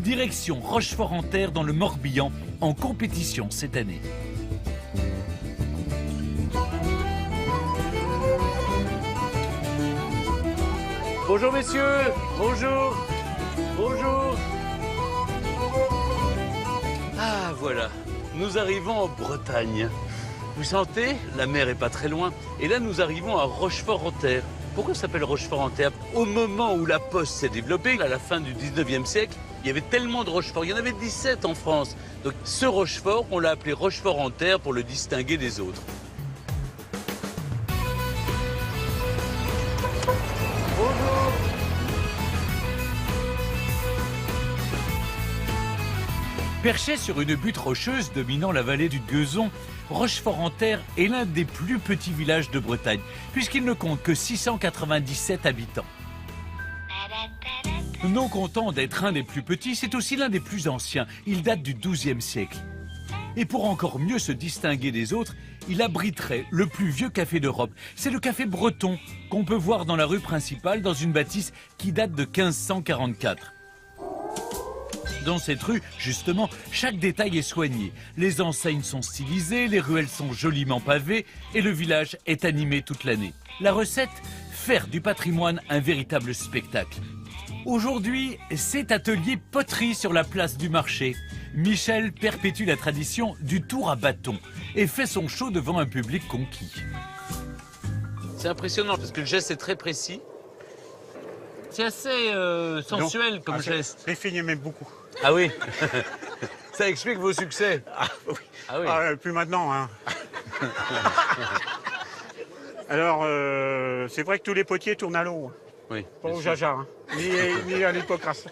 Direction Rochefort-en-Terre dans le Morbihan, en compétition cette année. Bonjour messieurs, bonjour, bonjour. Ah voilà, nous arrivons en Bretagne. Vous sentez, la mer est pas très loin. Et là nous arrivons à Rochefort-en-Terre. Pourquoi ça s'appelle Rochefort-en-Terre? Au moment où la poste s'est développée, à la fin du 19e siècle, il y avait tellement de Rochefort. Il y en avait 17 en France. Donc ce Rochefort, on l'a appelé Rochefort-en-Terre pour le distinguer des autres. Bonjour. Perché sur une butte rocheuse dominant la vallée du Guezon, Rochefort-en-Terre est l'un des plus petits villages de Bretagne, puisqu'il ne compte que 697 habitants. Non content d'être un des plus petits, c'est aussi l'un des plus anciens. Il date du XIIe siècle. Et pour encore mieux se distinguer des autres, il abriterait le plus vieux café d'Europe. C'est le café breton qu'on peut voir dans la rue principale, dans une bâtisse qui date de 1544. Dans cette rue, justement, chaque détail est soigné. Les enseignes sont stylisées, les ruelles sont joliment pavées et le village est animé toute l'année. La recette, faire du patrimoine un véritable spectacle. Aujourd'hui, c'est atelier poterie sur la place du marché. Michel perpétue la tradition du tour à bâton et fait son show devant un public conquis. C'est impressionnant parce que le geste est très précis. C'est assez sensuel comme geste. Les filles aiment beaucoup. Ah oui. Ça explique vos succès. Ah oui. Ah oui. Plus maintenant. Hein. Alors, c'est vrai que tous les potiers tournent à l'eau. Oui. Pas au jaja, hein. ni à l'hypocrate.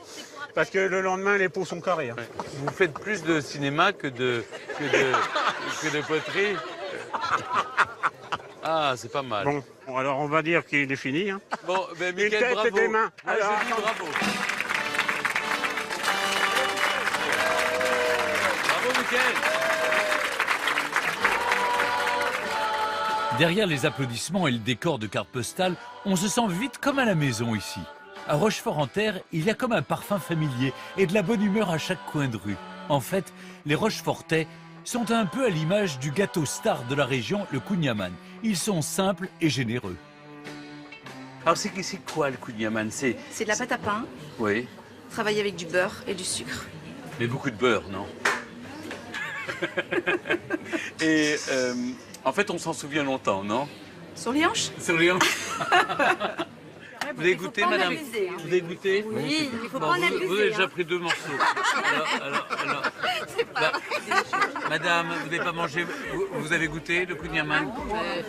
Parce que le lendemain, les pots sont carrés. Hein. Ouais. Vous faites plus de cinéma que de poterie. Ah, c'est pas mal. Bon, alors on va dire qu'il est fini. Hein. Bon, ben Mickaël, bravo. Des mains. Moi, Alors, je dis bravo. Bravo, Mickaël. Derrière les applaudissements et le décor de carte postale, on se sent vite comme à la maison ici. À Rochefort-en-Terre, il y a comme un parfum familier et de la bonne humeur à chaque coin de rue. En fait, les Rochefortais sont un peu à l'image du gâteau star de la région, le kouign-amann. Ils sont simples et généreux. Alors, c'est quoi le kouign-amann? C'est de la pâte à pain, Oui, travaillée avec du beurre et du sucre. mais beaucoup de beurre, non? Et en fait, on s'en souvient longtemps, non? Sur les hanches? Sur les hanches. Vous avez goûté, madame? abuser, hein. Vous avez goûté? Oui, il faut Bon, pas en vous abuser. avez déjà hein. pris 2 morceaux. Alors. Bah, madame, vous n'avez pas mangé. Vous avez goûté le kouign-amann?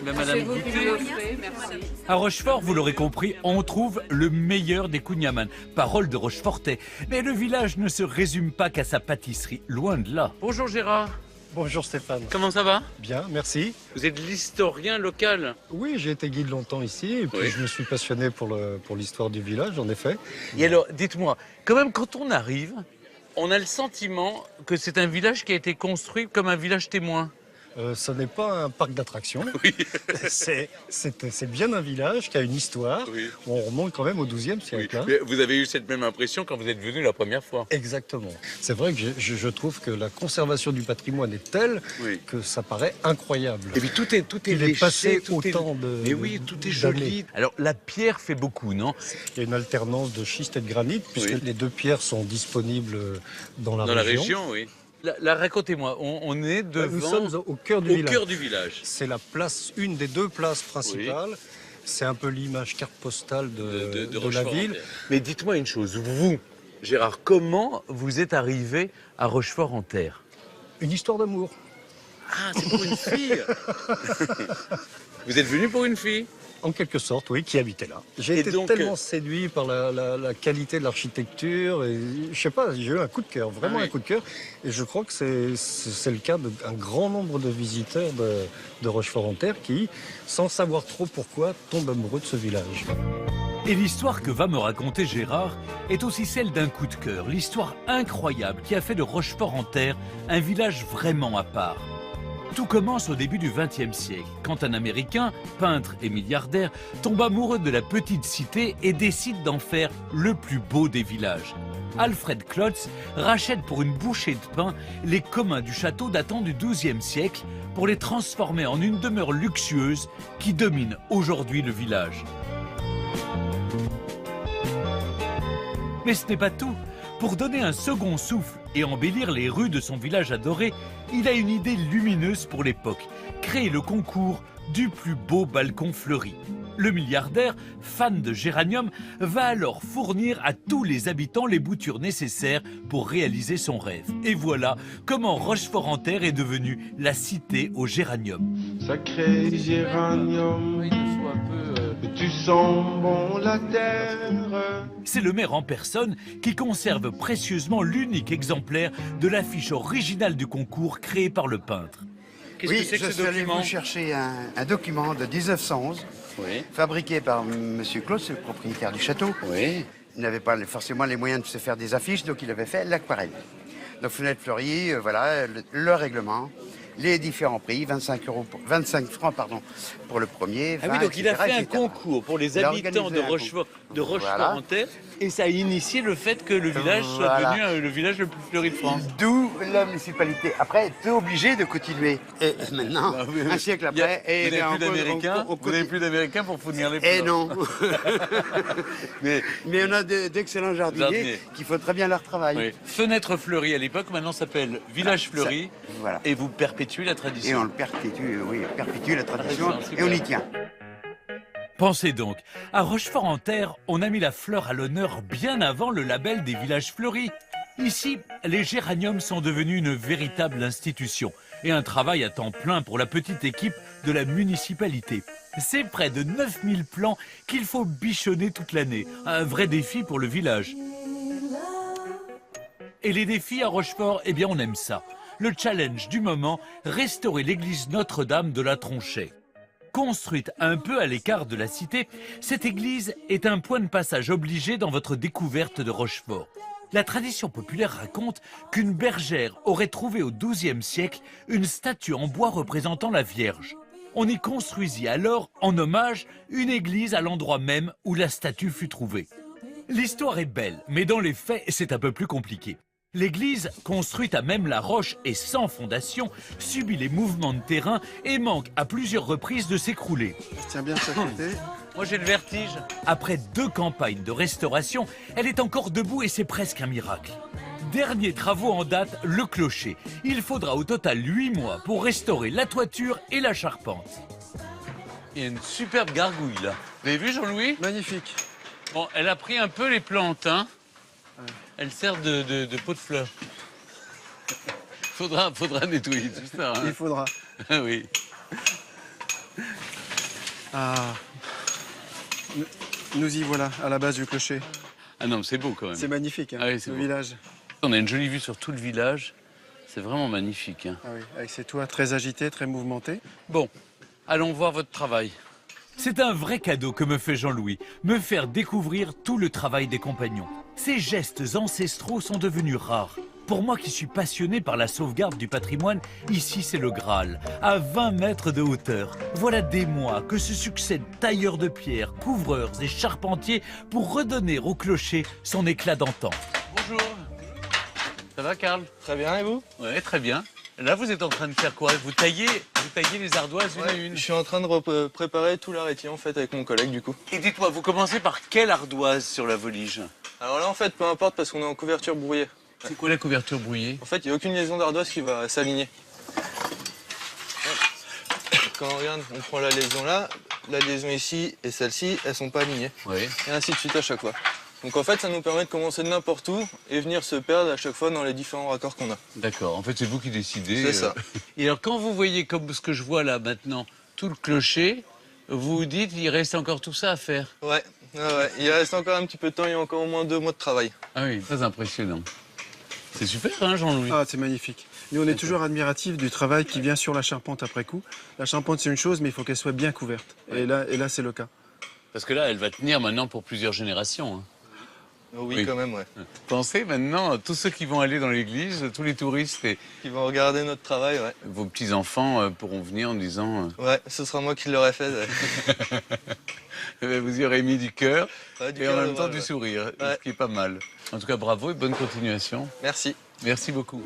Ben, madame, goûtez. À Rochefort, vous l'aurez compris, on trouve le meilleur des kouign-amann. Parole de Rochefortais. Mais le village ne se résume pas qu'à sa pâtisserie, loin de là. Bonjour Gérard. Bonjour Stéphane. Comment ça va? Bien, merci. Vous êtes l'historien local. Oui, j'ai été guide longtemps ici et puis Oui. je me suis passionné pour l'histoire du village, en effet. Et alors, dites-moi, quand même, quand on arrive, on a le sentiment que c'est un village qui a été construit comme un village témoin. Ce n'est pas un parc d'attractions. Oui. C'est bien un village qui a une histoire. Oui. On remonte quand même au XIIe siècle. Hein. Mais vous avez eu cette même impression quand vous êtes venu la première fois. Exactement. C'est vrai que je trouve que la conservation du patrimoine est telle Oui. que ça paraît incroyable. Et puis tout est Il est léché, passé tout est- autant de Mais oui, tout est d'années. joli. Alors la pierre fait beaucoup, non? Il y a une alternance de schiste et de granit puisque Oui. les deux pierres sont disponibles dans la Dans la région. région, oui. Là, racontez-moi, on est devant... Nous sommes au cœur du au village. cœur du village. C'est la place, une des deux places principales. C'est un peu l'image carte postale de la Rochefort-en-Terre. ville. Mais dites-moi une chose, vous, Gérard, comment vous êtes arrivé à Rochefort-en-Terre? Une histoire d'amour. Ah, c'est pour une fille. Vous êtes venu pour une fille? En quelque sorte, oui, qui habitait là. J'ai Et été donc, tellement séduit par la qualité de l'architecture. Et je sais pas, j'ai eu un coup de cœur, vraiment Ah oui. un coup de cœur. Et je crois que c'est le cas d'un grand nombre de visiteurs de Rochefort-en-Terre qui, sans savoir trop pourquoi, tombent amoureux de ce village. Et l'histoire que va me raconter Gérard est aussi celle d'un coup de cœur. L'histoire incroyable qui a fait de Rochefort-en-Terre un village vraiment à part. Tout commence au début du XXe siècle, quand un Américain, peintre et milliardaire, tombe amoureux de la petite cité et décide d'en faire le plus beau des villages. Alfred Klotz rachète pour une bouchée de pain les communs du château datant du XIIe siècle pour les transformer en une demeure luxueuse qui domine aujourd'hui le village. Mais ce n'est pas tout. Pour donner un second souffle et embellir les rues de son village adoré, il a une idée lumineuse pour l'époque, créer le concours du plus beau balcon fleuri. Le milliardaire, fan de géranium, va alors fournir à tous les habitants les boutures nécessaires pour réaliser son rêve. Et voilà comment Rochefort-en-Terre est devenue la cité au géranium. Sacré géranium, tu sens bon la terre. C'est le maire en personne qui conserve précieusement l'unique exemplaire de l'affiche originale du concours créé par le peintre. Qu'est-ce que c'est que je ce suis allé document? vous chercher un document de 1911, Oui, fabriqué par M. Claude, c'est le propriétaire du château. oui. Il n'avait pas forcément les moyens de se faire des affiches, donc il avait fait l'aquarelle. Donc fenêtre fleurie, voilà, le règlement, les différents prix, 25 francs pour le premier. 20, Ah oui, donc il a etc., fait un etc. concours pour les Il a habitants organisé de un Rochefort-en-Terre, et ça a initié le fait que le village soit Voilà. devenu le village le plus fleuri de France. D'où la municipalité, après, était obligée de continuer. Et maintenant, Ah oui, oui. un siècle Il y a- après, et vous n'avez plus d'Américains, on vous n'avez plus d'Américains pour fournir les Eh fleurs. non. Mais Mais on a d'excellents Jardiniers. jardiniers qui font très bien leur travail. oui. Fenêtre fleurie à l'époque, maintenant s'appelle village fleuri, Voilà. et vous perpétuez la Et tradition. on le perpétue, oui, on perpétue la tradition Ah, c'est et on y super. tient. Pensez donc, à Rochefort-en-Terre, on a mis la fleur à l'honneur bien avant le label des villages fleuris. Ici, les géraniums sont devenus une véritable institution et un travail à temps plein pour la petite équipe de la municipalité. C'est près de 9000 plants qu'il faut bichonner toute l'année. Un vrai défi pour le village. Et les défis à Rochefort, eh bien on aime ça. Le challenge du moment, restaurer l'église Notre-Dame de la Tronchet. Construite un peu à l'écart de la cité, cette église est un point de passage obligé dans votre découverte de Rochefort. La tradition populaire raconte qu'une bergère aurait trouvé au XIIe siècle une statue en bois représentant la Vierge. On y construisit alors, en hommage, une église à l'endroit même où la statue fut trouvée. L'histoire est belle, mais dans les faits, c'est un peu plus compliqué. L'église, construite à même la roche et sans fondation, subit les mouvements de terrain et manque à plusieurs reprises de s'écrouler. Tiens bien de chaque côté. Moi j'ai le vertige. Après 2 campagnes de restauration, elle est encore debout et c'est presque un miracle. Derniers travaux en date, le clocher. Il faudra au total 8 mois pour restaurer la toiture et la charpente. Il y a une superbe gargouille là. Vous avez vu Jean-Louis? Magnifique. Bon, elle a pris un peu les plantes, hein. Elle sert de pot de fleurs. Faudra nettoyer tout ça. Hein. Il faudra. Ah oui. Ah. Nous y voilà, à la base du clocher. Ah non, c'est beau quand même. C'est magnifique, hein, Ah oui, c'est le beau. village. On a une jolie vue sur tout le village. C'est vraiment magnifique. Hein. Ah oui, avec ses toits très agités, très mouvementés. Bon, allons voir votre travail. C'est un vrai cadeau que me fait Jean-Louis, me faire découvrir tout le travail des compagnons. Ces gestes ancestraux sont devenus rares. Pour moi qui suis passionné par la sauvegarde du patrimoine, ici c'est le Graal, à 20 mètres de hauteur. Voilà des mois que se succèdent tailleurs de pierre, couvreurs et charpentiers pour redonner au clocher son éclat d'antan. Bonjour. Ça va, Karl? Très bien, et vous? Ouais, très bien. Là, vous êtes en train de faire quoi? Vous taillez les ardoises une à une. Je suis en train de préparer tout l'arrêté en fait avec mon collègue du coup. Et dites-moi, vous commencez par quelle ardoise sur la volige? Alors là en fait peu importe parce qu'on est en couverture brouillée. C'est quoi la couverture brouillée? En fait il n'y a aucune liaison d'ardoise qui va s'aligner. Quand on regarde, on prend la liaison là, la liaison ici et celle-ci, elles sont pas alignées. Oui. Et ainsi de suite à chaque fois. Donc en fait ça nous permet de commencer de n'importe où et venir se perdre à chaque fois dans les différents raccords qu'on a. D'accord. En fait, c'est vous qui décidez. C'est ça. Et alors, quand vous voyez comme ce que je vois là maintenant, tout le clocher, vous vous dites, il reste encore tout ça à faire. Ouais, il reste encore un petit peu de temps, il y a encore au moins 2 mois de travail. Ah oui, très impressionnant. C'est super, hein, Jean-Louis? Ah, c'est magnifique. Nous, on est toujours admiratifs du travail qui vient sur la charpente après coup. La charpente, c'est une chose, mais il faut qu'elle soit bien couverte. Et là c'est le cas. Parce que là, elle va tenir maintenant pour plusieurs générations. Hein. Oui, Oui. quand même, ouais. Pensez maintenant à tous ceux qui vont aller dans l'église, tous les touristes et Qui vont regarder notre travail, ouais. vos petits-enfants pourront venir en disant Ouais, ce sera moi qui l'aurais fait. vous y aurez mis du cœur Ouais, du et en cœur, même temps ouais, du ouais. sourire, Ouais. ce qui est pas mal. En tout cas, bravo et bonne continuation. Merci. Merci beaucoup.